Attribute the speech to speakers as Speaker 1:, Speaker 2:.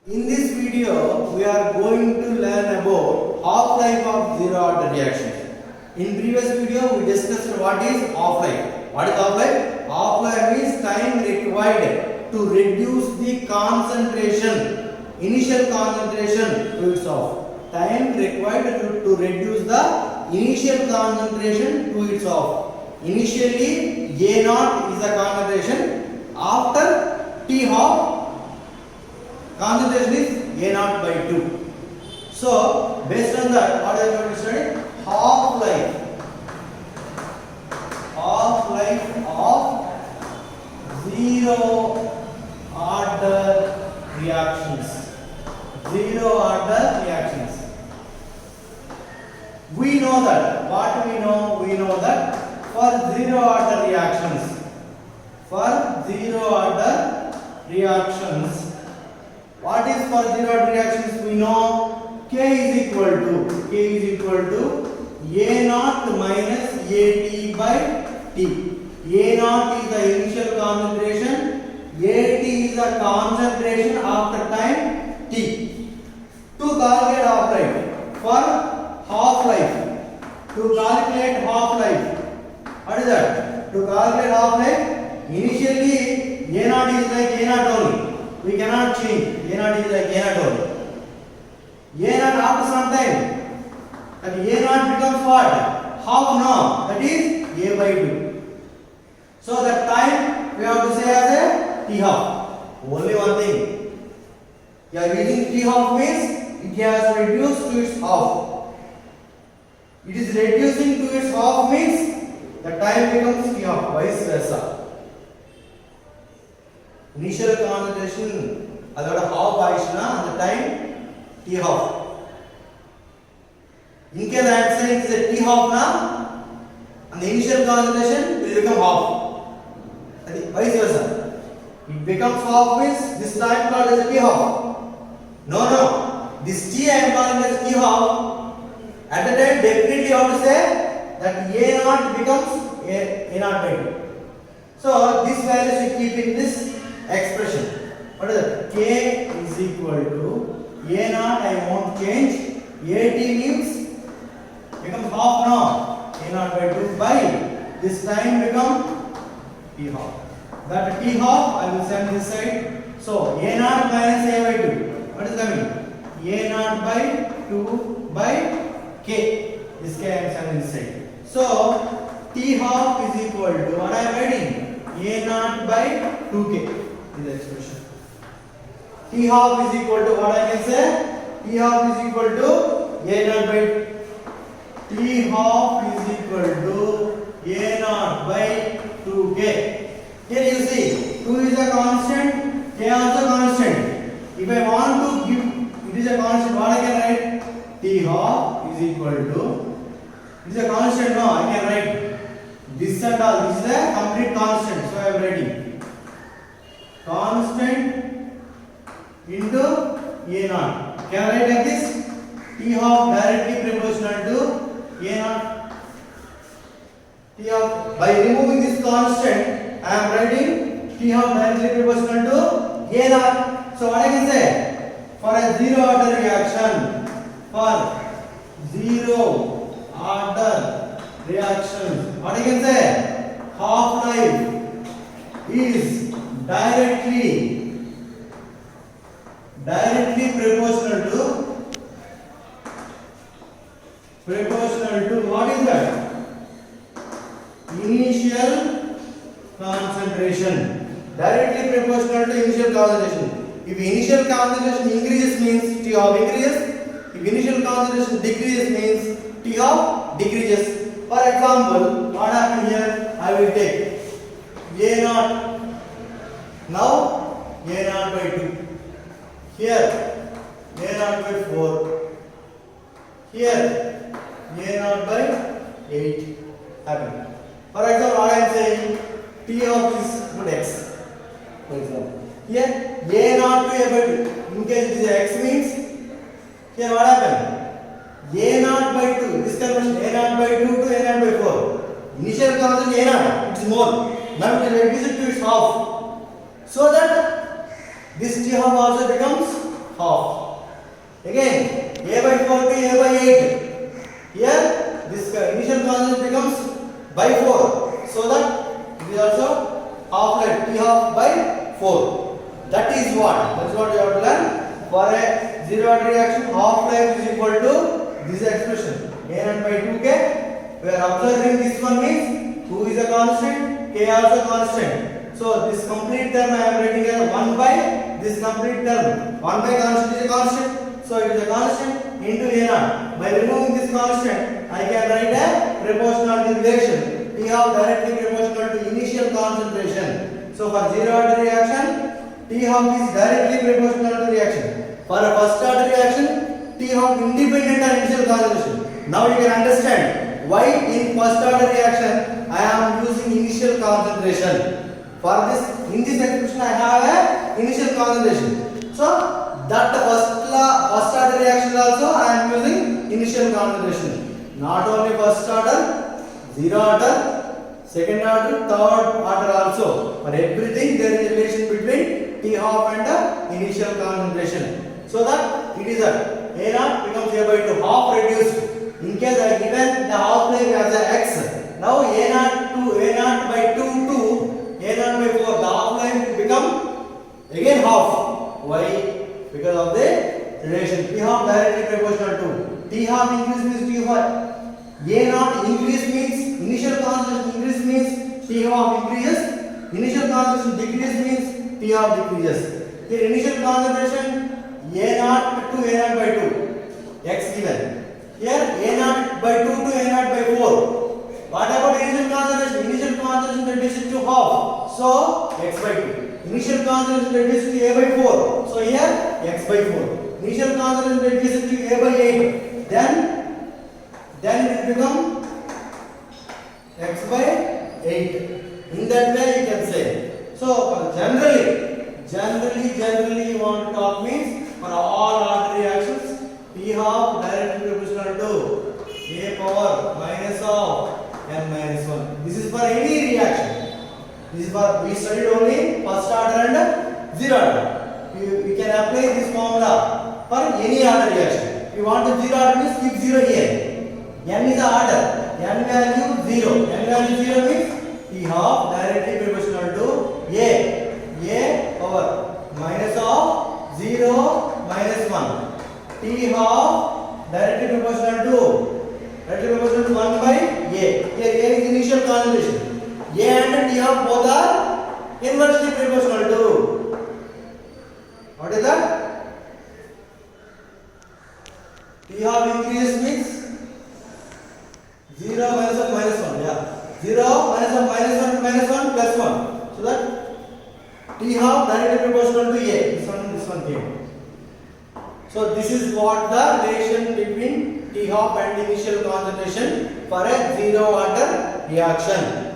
Speaker 1: In this video, we are going to learn about half-life of zero-order reactions. In previous video, we discussed what is half-life. What is half-life? Half-life is time required to reduce the concentration, initial concentration to its half. Time required to reduce the initial concentration to its half. Initially, A0 is the concentration. After T half, concentration is A0 by 2. So, based on that, what are we going to study? Half-life of zero order reactions. Zero order reactions. We know that. What we know? We know that for zero order reactions, what is for zero order reactions? We know K is equal to A0 minus AT by T. A0 is the initial concentration, AT is the concentration after time T. To calculate half-life, for half-life, to calculate half-life, what is that? To calculate half-life, initially A0 is like A0 only. We cannot change. A0 is like A0 only. A0 after some time, that A0 becomes what? Half now. That is A by 2. So that time we have to say as a T half. Only one thing. You are using T half means it has reduced to its half. It is reducing to its half means the time becomes T half. Vice versa. Initial concentration adada half aishna and the time T half. In case I am saying it is a T half na, and the initial concentration will become half. Vice versa. It becomes half means this time called as a T half. No. This T I am calling as T half. At the time definitely you have to say that A0 becomes A0 by 2. So this value should keep in this expression. What is that? K is equal to A0 I won't change. AT means becomes half now. A0 by 2 by this time become T half. That T half I will send this side. So A0 minus A by 2. What is coming? A0 by 2 by K. This K I am sending this side. So T half is equal to what I am writing? A0 by 2K. This expression. T half is equal to what I can say? T half is equal to A0 by T half is equal to A0 by 2K. Here you see 2 is a constant, K also constant. If I want to give it is a constant, what I can write? T half is equal to, it is a constant, no, I can write this and all. This is a complete constant, so I am writing constant into A0. Can I write like this? T half directly proportional to A0. T half, by removing this constant, I am writing T half directly proportional to A0. So what I can say? For a zero order reaction, what I can say? Half-life is directly proportional to what is that? Initial concentration. Directly proportional to initial concentration. If initial concentration increases means T half increases. If initial concentration decreases means T half decreases. For example, what happened here? I will take A0. Now A0 by 2. Here A0 by 4. Here A0 by 8 happened. For example, what I am saying, T of is good X. For example, here A0 to A by 2. In case it is X means, here what happened? A0 by 2. This conversion A0 by 2 to A0 by 4. Initial concentration A0, it is more. Now it will reduce it to its half. So that this T half also becomes half. Again, A by 4 to A by 8. Here, this initial concentration becomes by 4. So that it is also half life, T half by 4. That is what? That's what you have to learn. For a zero order reaction, half life is equal to this expression. A0 by 2K. We are observing this one means 2 is a constant, K also constant. So this complete term I am writing as 1 by this complete term. 1 by constant is a constant. So it is a constant into A0. By removing this constant, I can write a proportionality relation. T half directly proportional to initial concentration. So for zero order reaction, T half is directly proportional to reaction. For a first order reaction, T half independent of initial concentration. Now you can understand why in first order reaction I am using initial concentration. For this, in this expression I have a initial concentration. So that first order reaction also I am using initial concentration. Not only first order, zero order, second order, third order also. For everything there is a relation between T half and the initial concentration. So that it is a A0 becomes A by 2, half reduced. In case I given the half life as a x, now A0 to A0 by 2 to A0 by 4, the half life will become again half. Why? Because of the relation T half directly proportional to T half increase means T half. A0 increase means initial concentration increase means T half increases. Initial concentration decrease means T half decreases. Here initial concentration A0 to A0 by 2, x given. Here A0 by 2 to A0 by 4. What about initial concentration? Initial concentration reduces to half. So x by 2. Initial concentration reduces to A by 4. So here x by 4. Initial concentration reduces to A by 8. Then it will become x by 8. In that way you can say. So generally you want to talk means for all order reactions, T half directly proportional to A power minus of n minus 1. This is for any reaction. This is for, we studied only first order and zero order. We can apply this formula for any order reaction. If you want the zero order means keep 0 here. N is the order. N value 0. N value 0 means T half directly proportional to A power minus of 0 minus 1. T half directly proportional to 1 by A. Here A is initial concentration. A and T half both are inversely proportional to. What is that? T half increase means 0 minus 1 minus 1. Yeah. 0 minus 1 minus 1 minus 1 plus 1. So that T half directly proportional to A. This one came. So this is what the relation between T half and initial concentration for a zero order reaction.